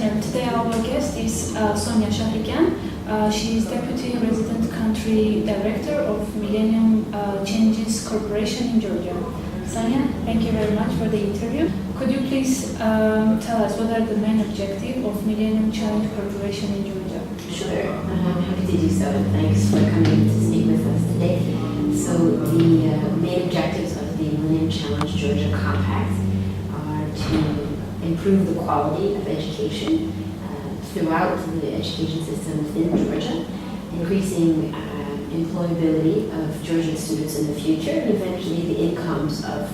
Today our guest is Sonia Shahrigan. She is Deputy Resident Country Director of Millennium Changes Corporation in Georgia. Sonia, thank you very much for the interview. Could you please tell us what are the main objectives of Millennium Challenge Corporation in Georgia? Sure, I'm happy to do so, and thanks for coming to speak with us today. So the main objectives of the Millennium Challenge Georgia Compact are to improve the quality of education throughout the education system within Georgia, increasing employability of Georgian students in the future, and eventually the incomes of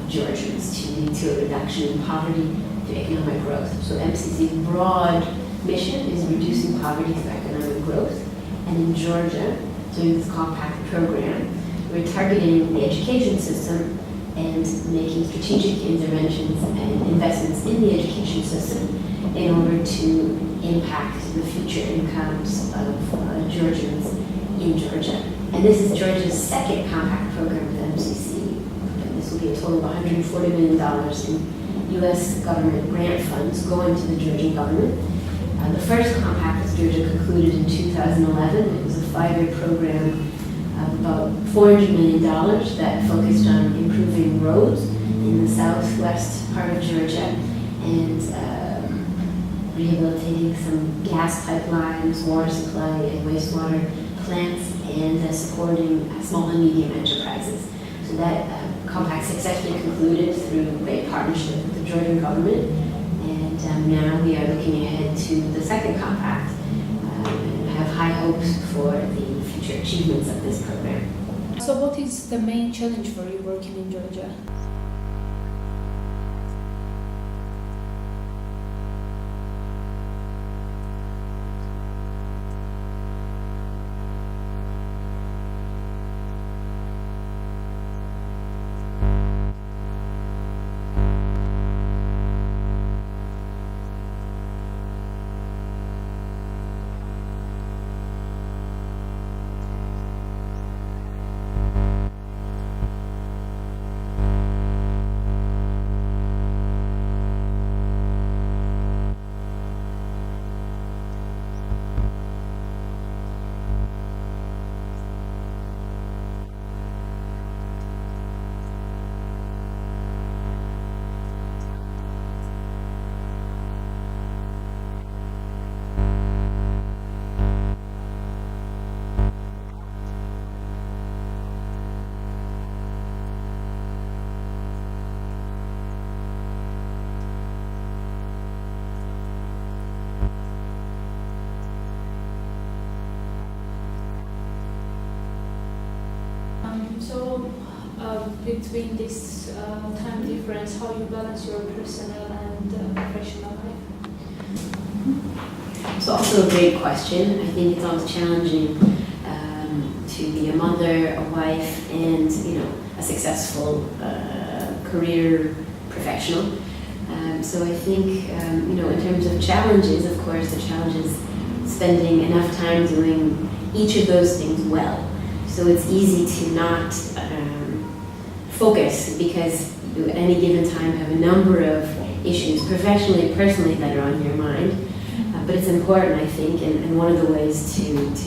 Georgians to lead to a reduction in poverty through economic growth. So MCC's broad mission is reducing poverty through economic growth, and in Georgia, during this compact program, we're targeting the education system and making strategic interventions and investments in the education system in order to impact the future incomes of Georgians in Georgia. And this is Georgia's second compact program with MCC. And this will be a total of $140 million in U.S. government grant funds going to the Georgian government. The first compact with Georgia concluded in 2011. It was a 5-year program of about $400 million that focused on improving roads in the southwest part of Georgia and rehabilitating some gas pipelines, water supply, and wastewater plants, and supporting small and medium enterprises. So that compact successfully concluded through great partnership with the Georgian government, and now we are looking ahead to the second compact and have high hopes for the future achievements of this program. So what is the main challenge for you working in Georgia? So between this time difference, how you balance your personal and professional life? It's also a great question. I think it's always challenging to be a mother, a wife, and a successful career professional. So I think in terms of challenges, of course, the challenge is spending enough time doing each of those things well. So it's easy to not focus because you at any given time have a number of issues, professionally, personally, that are on your mind. But it's important, I think, and one of the ways to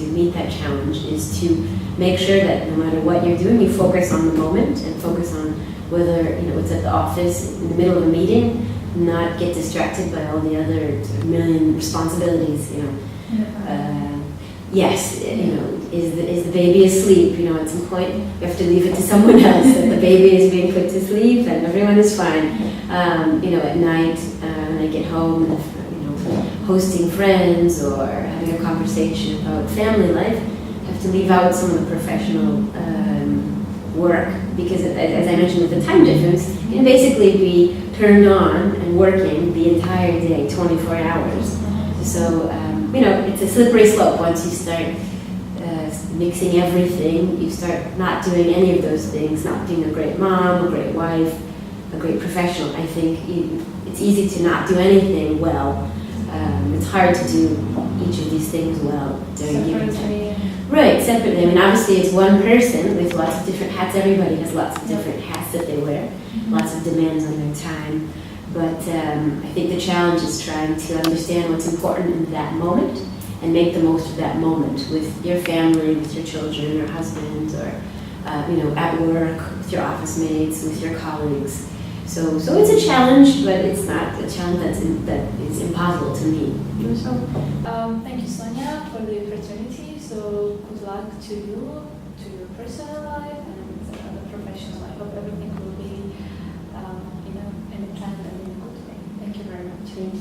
meet that challenge is to make sure that no matter what you're doing, you focus on the moment and focus on whether it's at the office in the middle of a meeting, not get distracted by all the other million responsibilities. Yes, is the baby asleep? At some point, you have to leave it to someone else. That the baby is being put to sleep, and everyone is fine. At night, when I get home, hosting friends or having a conversation about family life, I have to leave out some of the professional work because, as I mentioned, with the time difference, you can basically be turned on and working the entire day, 24 hours. So. It's a slippery slope. Once you start mixing everything, you start not doing any of those things, not being a great mom, a great wife, a great professional. I think it's easy to not do anything well. It's hard to do each of these things well during given time. Right, separately. Obviously it's one person with lots of different hats. Everybody has lots of different hats that they wear, lots of demands on their time. But I think the challenge is trying to understand what's important in that moment and make the most of that moment with your family, with your children, your husband, or at work, with your office mates, with your colleagues. So it's a challenge, but it's not a challenge that is impossible to me. So, thank you, Sonia, for the opportunity. So, good luck to you, to your person,